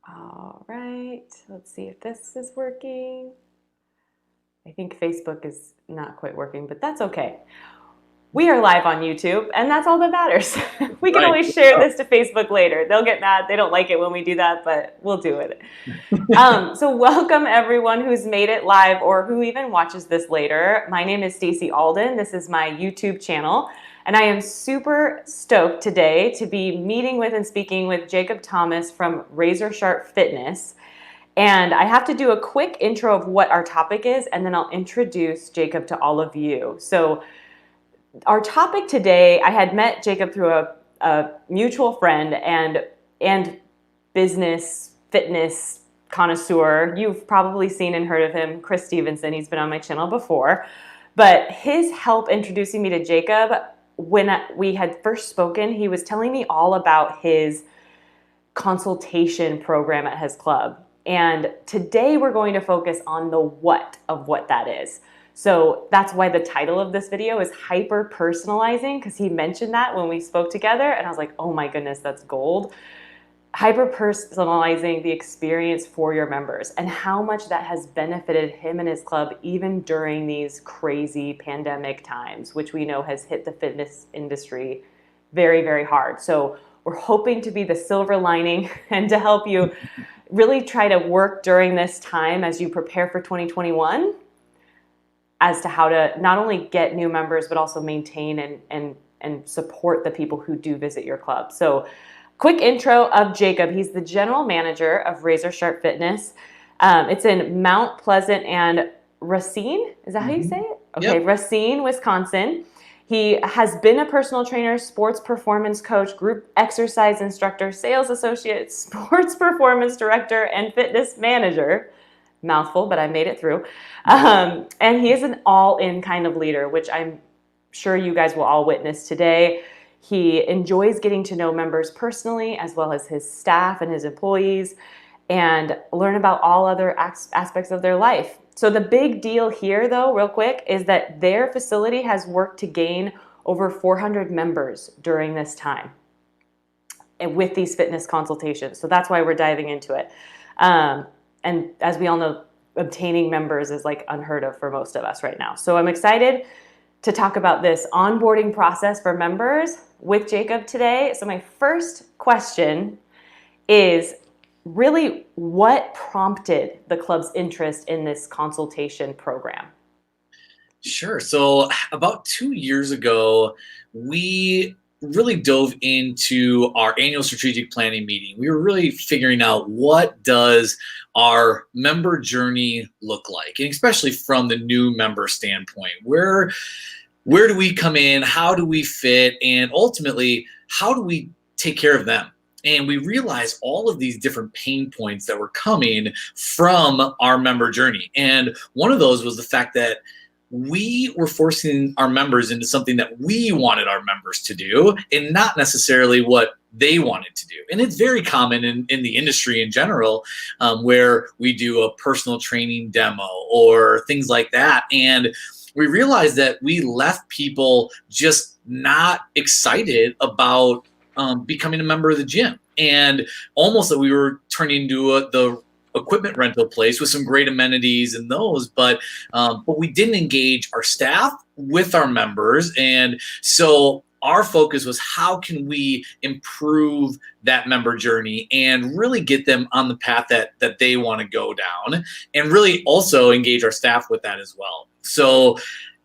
All right, let's see if this is working. I think Facebook is not quite working, but that's okay. We are live on YouTube, and that's all that matters. We can Right. always share this to Facebook later. They'll get mad. They don't like it when we do that, but we'll do it. So welcome everyone who's made it live or who even watches this later. My name is Stacey Alden. This is my YouTube channel, and I am super stoked today to be meeting with and speaking with Jacob Thomas from Razor Sharp Fitness. And I have to do a quick intro of what our topic is, and then I'll introduce Jacob to all of you. So our topic today, I had met Jacob through a mutual friend and business fitness connoisseur. You've probably seen and heard of him, Chris Stevenson. He's been on my channel before. But his help introducing me to Jacob, when we had first spoken, he was telling me all about his consultation program at his club. And today we're going to focus on the what of what that is. So that's why the title of this video is Hyper-Personalizing, because he mentioned that when we spoke together, and I was like, oh my goodness, that's gold. Hyper-personalizing the experience for your members and how much that has benefited him and his club even during these crazy pandemic times, which we know has hit the fitness industry very, very hard. So we're hoping to be the silver lining and to help you really try to work during this time as you prepare for 2021 as to how to not only get new members, but also maintain and support the people who do visit your club. So quick intro of Jacob. He's the general manager of Razor Sharp Fitness. It's in Mount Pleasant and Racine. Is that how you say it? Okay, Yep. Racine, Wisconsin. He has been a personal trainer, sports performance coach, group exercise instructor, sales associate, sports performance director, and fitness manager. Mouthful, but I made it through. And he is an all-in kind of leader, which I'm sure you guys will all witness today. He enjoys getting to know members personally, as well as his staff and his employees, and learn about all other aspects of their life. So the big deal here, though, real quick, is that their facility has worked to gain over 400 members during this time and with these fitness consultations. So that's why we're diving into it. And as we all know, obtaining members is like unheard of for most of us right now. So I'm excited to talk about this onboarding process for members with Jacob today. So my first question is really what prompted the club's interest in this consultation program? Sure. So about 2 years ago, we really dove into our annual strategic planning meeting. We were really figuring out what does our member journey look like, and especially from the new member standpoint. Where do we come in? How do we fit? And ultimately, how do we take care of them? And we realized all of these different pain points that were coming from our member journey. And one of those was the fact that we were forcing our members into something that we wanted our members to do and not necessarily what they wanted to do. And it's very common in the industry in general, where we do a personal training demo or things like that. And we realized that we left people just not excited about becoming a member of the gym. And almost that we were turning into the equipment rental place with some great amenities and those, but we didn't engage our staff with our members. And so our focus was how can we improve that member journey and really get them on the path that they want to go down, and really also engage our staff with that as well. So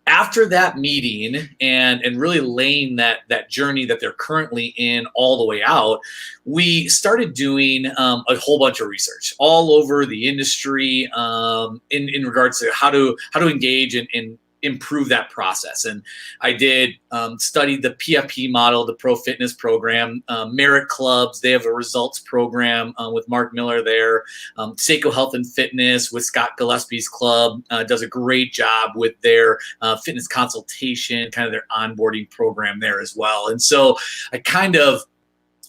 after that meeting and really laying that journey that they're currently in all the way out, we started doing a whole bunch of research all over the industry in regards to how to engage and improve that process. And I did study the PFP model, the Pro Fitness program, Merit Clubs. They have a results program with Mark Miller there. Seiko Health and Fitness with Scott Gillespie's club does a great job with their fitness consultation, kind of their onboarding program there as well. And so I kind of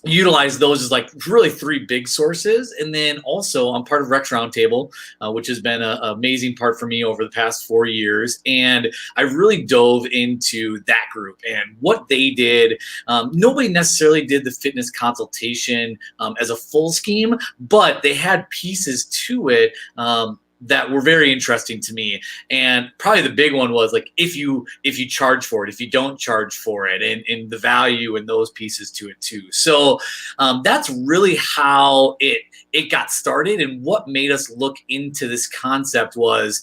utilize those as like really three big sources. And then also I'm part of Rex Roundtable, which has been an amazing part for me over the past 4 years. And I really dove into that group and what they did. Nobody necessarily did the fitness consultation as a full scheme, but they had pieces to it that were very interesting to me. And probably the big one was like if you charge for it, if you don't charge for it, and the value and those pieces to it too. So that's really how it got started. And what made us look into this concept was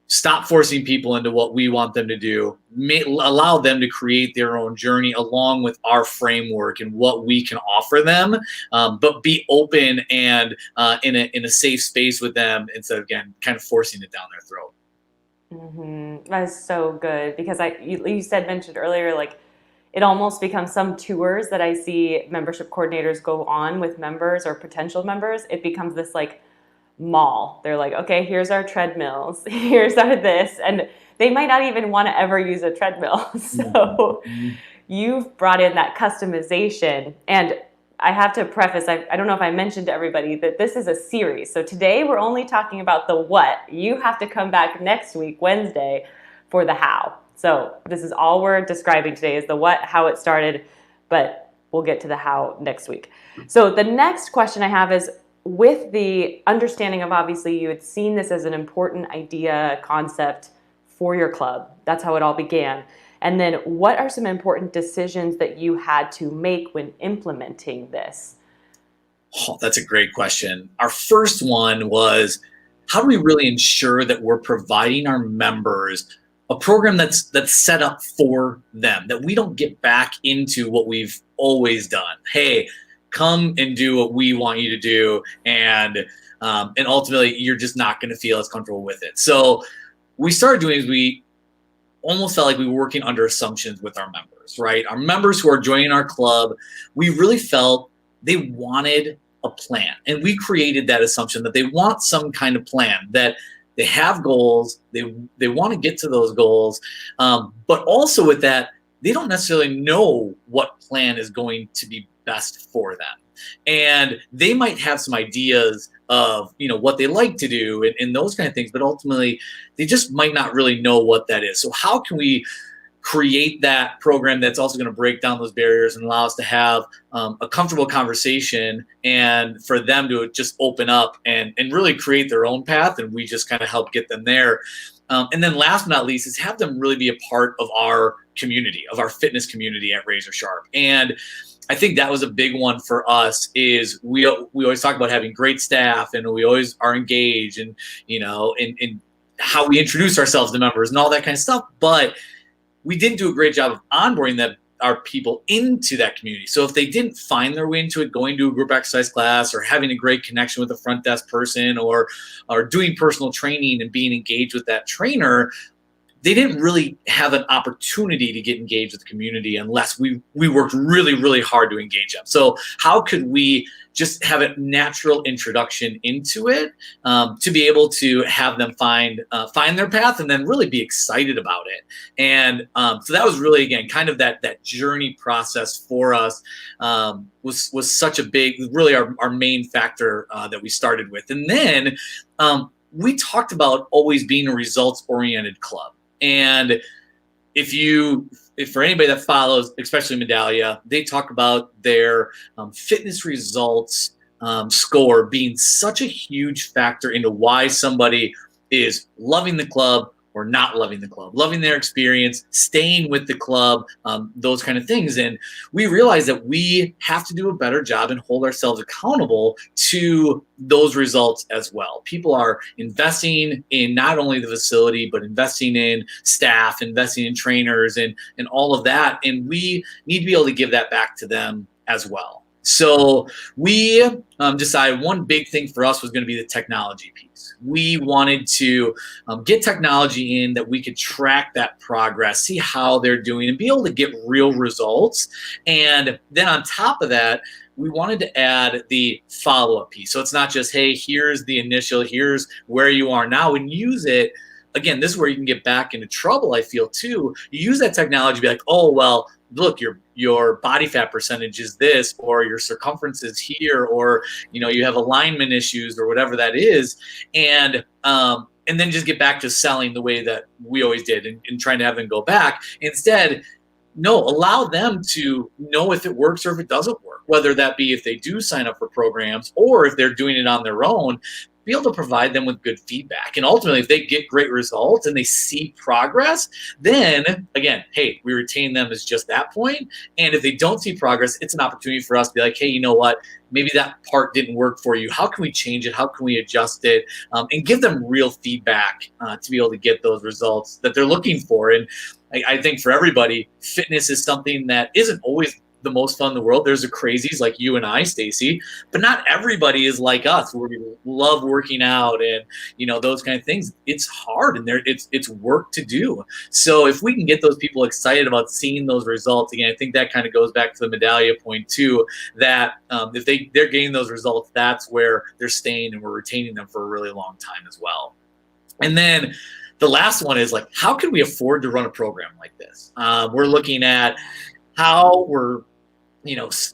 stop forcing people into what we want them to do, allow them to create their own journey along with our framework and what we can offer them, but be open and in a safe space with them instead of, again, kind of forcing it down their throat. Mm-hmm. That's so good because you mentioned earlier, like it almost becomes some tours that I see membership coordinators go on with members or potential members. It becomes this like mall. They're like, okay, here's our treadmills, here's our this, and they might not even want to ever use a treadmill. So you've brought in that customization. And I have to preface, I don't know if I mentioned to everybody that this is a series. So today we're only talking about the what. You have to come back next week, Wednesday, for the how. So this is all we're describing today is the what, how it started, but we'll get to the how next week. So the next question I have is, with the understanding of obviously you had seen this as an important idea, concept for your club. That's how it all began. And then what are some important decisions that you had to make when implementing this? Oh, that's a great question. Our first one was, how do we really ensure that we're providing our members a program that's set up for them, that we don't get back into what we've always done? Hey, come and do what we want you to do, and ultimately you're just not going to feel as comfortable with it. So we started doing is we almost felt like we were working under assumptions with our members, right? Our members who are joining our club, we really felt they wanted a plan, and we created that assumption that they want some kind of plan, that they have goals, they want to get to those goals, but also with that, they don't necessarily know what plan is going to be best for them. And they might have some ideas of, what they like to do and those kind of things, but ultimately they just might not really know what that is. So how can we create that program that's also going to break down those barriers and allow us to have a comfortable conversation and for them to just open up and really create their own path, and we just kind of help get them there. And then last but not least is have them really be a part of our community, of our fitness community at Razor Sharp. And I think that was a big one for us is we always talk about having great staff, and we always are engaged and, in how we introduce ourselves to members and all that kind of stuff. But we didn't do a great job of onboarding our people into that community. So if they didn't find their way into it, going to a group exercise class or having a great connection with a front desk person or doing personal training and being engaged with that trainer, they didn't really have an opportunity to get engaged with the community unless we worked really, really hard to engage them. So how could we just have a natural introduction into it to be able to have them find their path and then really be excited about it? And so that was really, again, kind of that journey process for us was such a big, really our main factor that we started with. And then we talked about always being a results-oriented club. And if for anybody that follows, especially Medallia, they talk about their fitness results score being such a huge factor into why somebody is loving the club or not loving the club, loving their experience, staying with the club, those kind of things. And we realize that we have to do a better job and hold ourselves accountable to those results as well. People are investing in not only the facility, but investing in staff, investing in trainers and all of that. And we need to be able to give that back to them as well. So we decided one big thing for us was going to be the technology piece. We wanted to get technology in that we could track that progress, see how they're doing, and be able to get real results. And then on top of that, we wanted to add the follow-up piece. So it's not just, hey, here's the initial, here's where you are now, and use it. Again, this is where you can get back into trouble, I feel, too. You use that technology to be like, oh, well, look, your body fat percentage is this, or your circumference is here, or you have alignment issues or whatever that is, and then just get back to selling the way that we always did, and trying to have them go back. Instead, no, allow them to know if it works or if it doesn't work, whether that be if they do sign up for programs or if they're doing it on their own. Be able to provide them with good feedback. And ultimately, if they get great results and they see progress, then again, hey, we retain them as just that point. And if they don't see progress, it's an opportunity for us to be like, hey, you know what? Maybe that part didn't work for you. How can we change it? How can we adjust it? And give them real feedback to be able to get those results that they're looking for. And I think for everybody, fitness is something that isn't always the most fun in the world. There's the crazies like you and I, Stacy, but not everybody is like us, where we love working out and those kind of things. It's hard, and it's work to do. So if we can get those people excited about seeing those results, again, I think that kind of goes back to the medallia point too, that if they're getting those results, that's where they're staying, and we're retaining them for a really long time as well. And then the last one is like, how can we afford to run a program like this? We're looking at how we're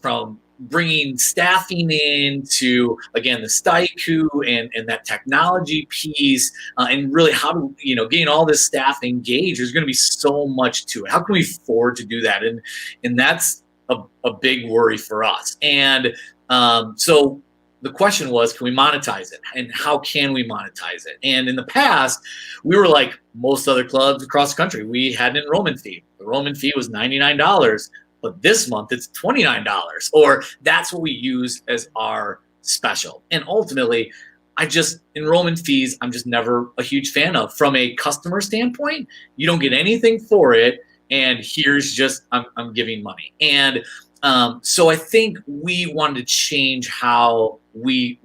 from bringing staffing in to, again, the staiku and that technology piece, and really how to, getting all this staff engaged. There's going to be so much to it. How can we afford to do that? And that's a big worry for us. And so the question was, can we monetize it? And how can we monetize it? And in the past, we were like most other clubs across the country. We had an enrollment fee. The enrollment fee was $99. But this month it's $29, or that's what we use as our special. And ultimately, enrollment fees, I'm just never a huge fan of. From a customer standpoint, you don't get anything for it, and here's just, I'm giving money. And so I think we wanted to change how we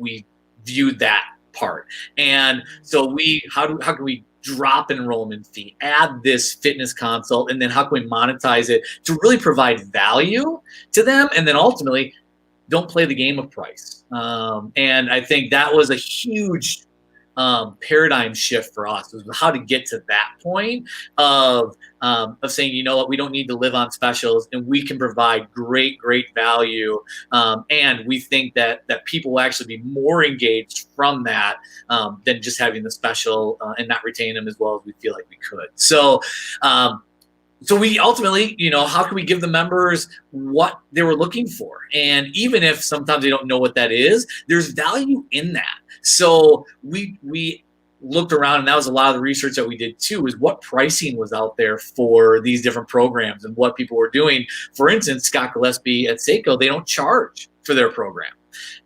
viewed that part. And so how can we drop enrollment fee, add this fitness consult, and then how can we monetize it to really provide value to them? And then ultimately, don't play the game of price. And I think that was a huge paradigm shift for us, was how to get to that point of saying, you know what, we don't need to live on specials, and we can provide great value. And we think that people will actually be more engaged from that than just having the special and not retaining them as well as we feel like we could. So we ultimately, how can we give the members what they were looking for? And even if sometimes they don't know what that is, there's value in that. So we looked around, and that was a lot of the research that we did too, is what pricing was out there for these different programs and what people were doing. For instance, Scott Gillespie at Seiko, they don't charge for their program.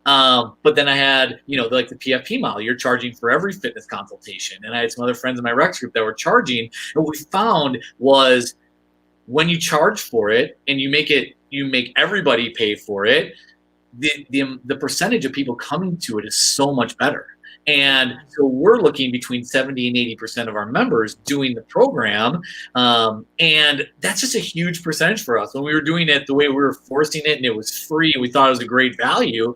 But then I had, like the PFP model, you're charging for every fitness consultation. And I had some other friends in my Rex group that were charging. And what we found was, when you charge for it and you make everybody pay for it, the percentage of people coming to it is so much better. And so we're looking between 70 and 80% of our members doing the program. And that's just a huge percentage for us. When we were doing it the way we were forcing it and it was free, we thought it was a great value,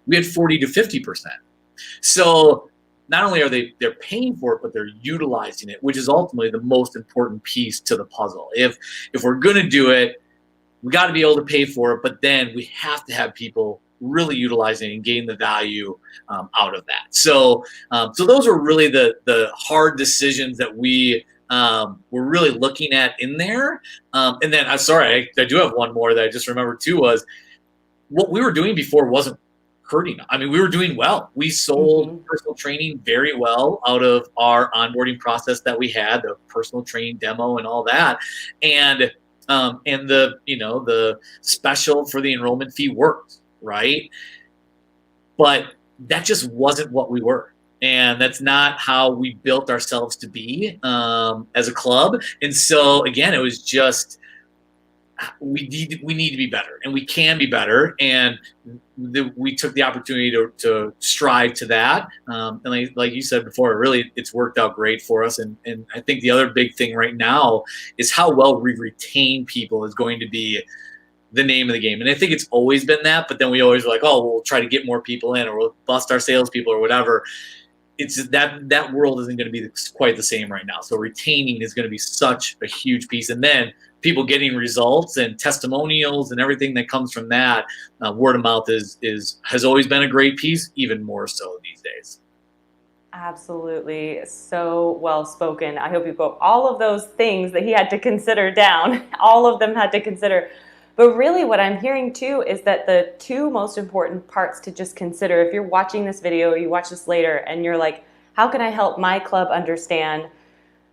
we had 40 to 50%. So not only are they're paying for it, but they're utilizing it, which is ultimately the most important piece to the puzzle. If we're going to do it, we got to be able to pay for it, but then we have to have people really utilizing and getting the value out of that. So those are really the hard decisions that we were really looking at in there. And then I'm sorry, I do have one more that I just remembered too, was what we were doing before wasn't hurting. I mean, we were doing well. We sold personal training very well out of our onboarding process that we had, the personal training demo and all that. And the special for the enrollment fee worked, right? But that just wasn't what we were. And that's not how we built ourselves to be as a club. And so again, it was just, we need to be better, and we can be better. And we took the opportunity to strive to that. And like you said before, really, it's worked out great for us. And I think the other big thing right now is how well we retain people is going to be the name of the game. And I think it's always been that, but then we always were like, oh, we'll try to get more people in, or we'll bust our salespeople or whatever. it's that world isn't going to be quite the same right now. So retaining is going to be such a huge piece, and then people getting results and testimonials and everything that comes from that. Word of mouth has always been a great piece, even more so these days. Absolutely. So well spoken. I hope you got all of those things that he had to consider down. All of them had to consider. But really what I'm hearing too is that the two most important parts to just consider, if you're watching this video or you watch this later and you're like, how can I help my club understand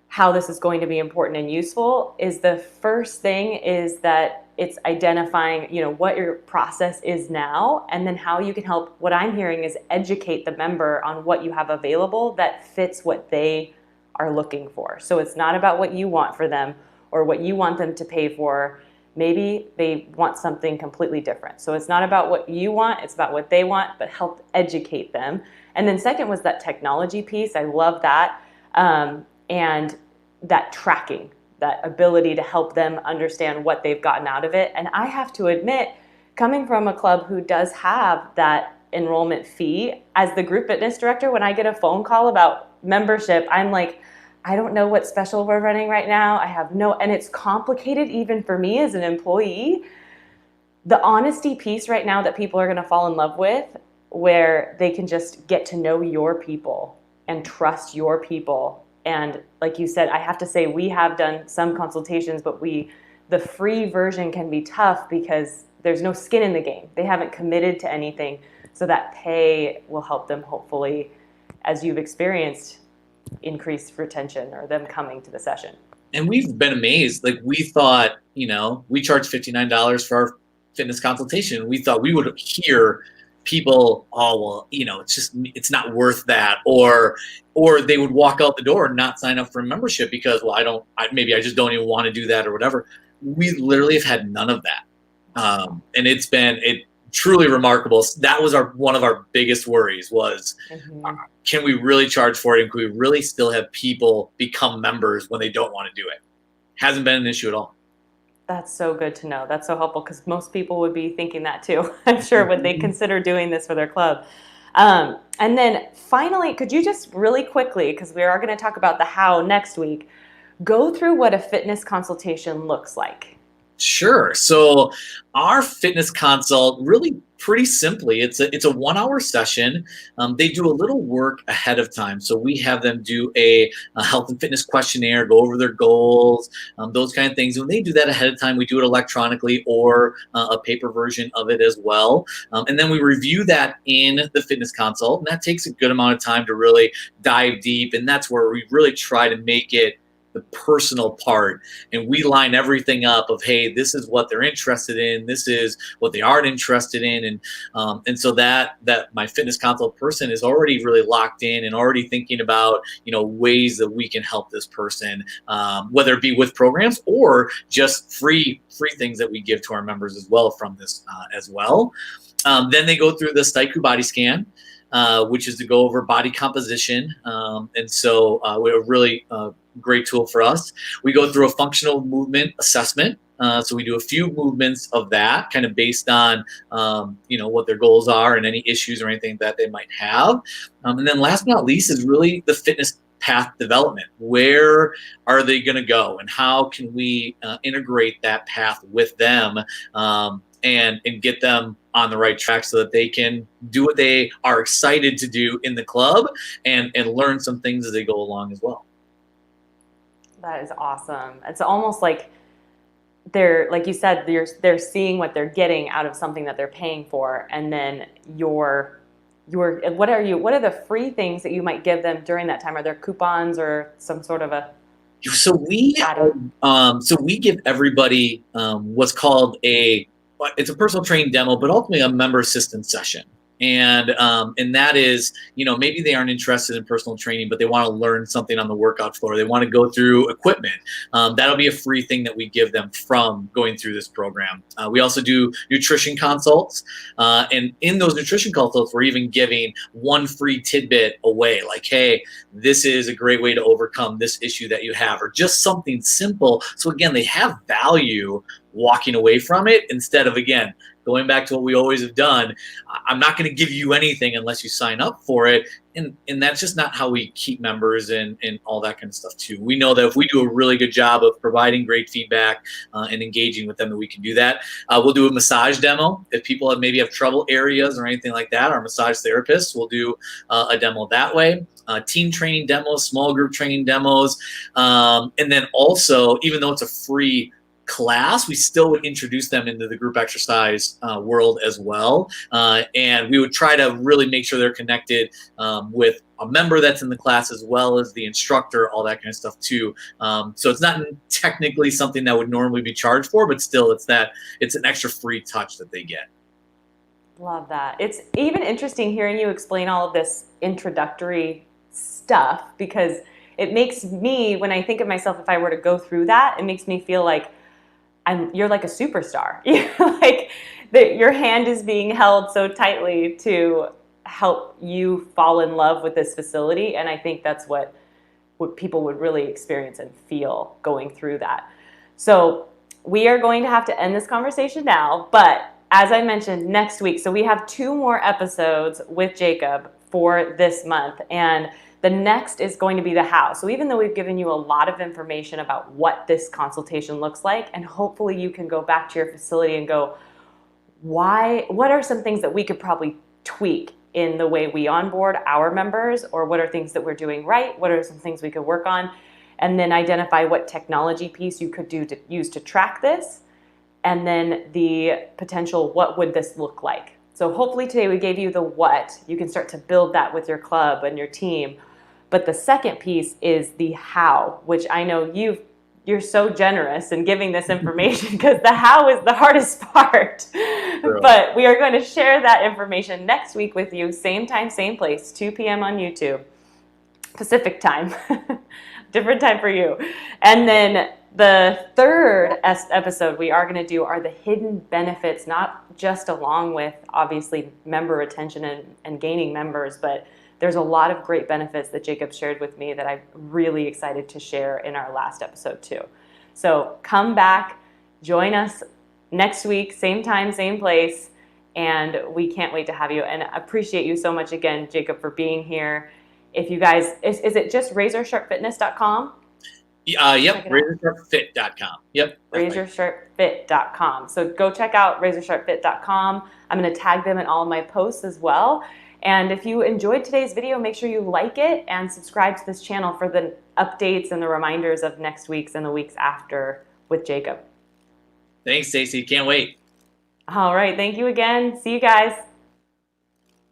how this is going to be important and useful, is the first thing is that it's identifying, what your process is now, and then how you can help. What I'm hearing is educate the member on what you have available that fits what they are looking for. So it's not about what you want for them or what you want them to pay for. Maybe they want something completely different. So it's not about what you want, it's about what they want, but help educate them. And then second was that technology piece. I love that. And that tracking, that ability to help them understand what they've gotten out of it. And I have to admit, coming from a club who does have that enrollment fee, as the group fitness director, when I get a phone call about membership, I'm like, I don't know what special we're running right now. And it's complicated even for me as an employee. The honesty piece right now that people are going to fall in love with, where they can just get to know your people and trust your people. And like you said, I have to say we have done some consultations, but the free version can be tough because there's no skin in the game. They haven't committed to anything. So that pay will help them hopefully, as you've experienced, increase retention or them coming to the session. And we've been amazed. Like we thought, we charge $59 for our fitness consultation. We thought we would hear people, oh, well, it's not worth that. Or they would walk out the door and not sign up for a membership because, well, maybe I just don't even want to do that or whatever. We literally have had none of that. And it's been truly remarkable. That was one of our biggest worries was, can we really charge for it? And can we really still have people become members when they don't want to do it? Hasn't been an issue at all. That's so good to know. That's so helpful because most people would be thinking that too, I'm sure, when they consider doing this for their club. And then finally, could you just really quickly, because we are going to talk about the how next week, go through what a fitness consultation looks like? Sure. So our fitness consult, really pretty simply, it's a 1-hour session. They do a little work ahead of time. So we have them do a health and fitness questionnaire, go over their goals, those kind of things. When they do that ahead of time, we do it electronically or a paper version of it as well. And then we review that in the fitness consult. And that takes a good amount of time to really dive deep. And that's where we really try to make it the personal part, and we line everything up of, hey, this is what they're interested in, this is what they aren't interested in, and so that my fitness consult person is already really locked in and already thinking about ways that we can help this person, whether it be with programs or just free things that we give to our members as well from this as well. Then they go through the Staiku body scan, which is to go over body composition, and so we're really great tool for us. We go through a functional movement assessment. So we do a few movements of that kind of based on, what their goals are and any issues or anything that they might have. And then last but not least is really the fitness path development. Where are they going to go and how can we integrate that path with them and get them on the right track so that they can do what they are excited to do in the club and learn some things as they go along as well. That is awesome. It's almost like they're, like you said, they're seeing what they're getting out of something that they're paying for, and then what are the free things that you might give them during that time? Are there coupons or some sort of a? So we give everybody what's called it's a personal training demo, but ultimately a member assistance session. And that is, maybe they aren't interested in personal training, but they want to learn something on the workout floor. They want to go through equipment. That'll be a free thing that we give them from going through this program. We also do nutrition consults. And in those nutrition consults, we're even giving one free tidbit away. Like, hey, this is a great way to overcome this issue that you have, or just something simple. So again, they have value walking away from it instead of, again, going back to what we always have done, I'm not going to give you anything unless you sign up for it. And that's just not how we keep members and all that kind of stuff too. We know that if we do a really good job of providing great feedback and engaging with them, that we can do that. We'll do a massage demo. If people maybe have trouble areas or anything like that, our massage therapists will do a demo that way. Team training demos, small group training demos. And then also, even though it's a free class, we still would introduce them into the group exercise world as well. And we would try to really make sure they're connected with a member that's in the class as well as the instructor, all that kind of stuff too. So it's not technically something that would normally be charged for, but still it's an extra free touch that they get. Love that. It's even interesting hearing you explain all of this introductory stuff, because it makes me, when I think of myself, if I were to go through that, it makes me feel like you're like a superstar. Like your hand is being held so tightly to help you fall in love with this facility. And I think that's what people would really experience and feel going through that. So we are going to have to end this conversation now, but as I mentioned, next week, so we have 2 more episodes with Jacob for this month, and the next is going to be the how. So even though we've given you a lot of information about what this consultation looks like, and hopefully you can go back to your facility and go, what are some things that we could probably tweak in the way we onboard our members, or what are things that we're doing right? What are some things we could work on? And then identify what technology piece you could use to track this. And then the potential, what would this look like? So hopefully today we gave you the what. You can start to build that with your club and your team. But the second piece is the how, which I know you're so generous in giving this information, because the how is the hardest part. Really? But we are going to share that information next week with you. Same time, same place, 2 p.m. on YouTube, Pacific time. Different time for you. And then the third episode we are going to do are the hidden benefits, not just along with obviously member retention and gaining members, but there's a lot of great benefits that Jacob shared with me that I'm really excited to share in our last episode too. So come back, join us next week, same time, same place, and we can't wait to have you. And I appreciate you so much again, Jacob, for being here. If you guys, is it just RazorSharpFitness.com? Yep, RazorSharpFit.com. Yep. RazorSharpFit.com. So go check out RazorSharpFit.com. I'm going to tag them in all of my posts as well. And if you enjoyed today's video, make sure you like it and subscribe to this channel for the updates and the reminders of next week's and the weeks after with Jacob. Thanks, Stacey. Can't wait. All right. Thank you again. See you guys.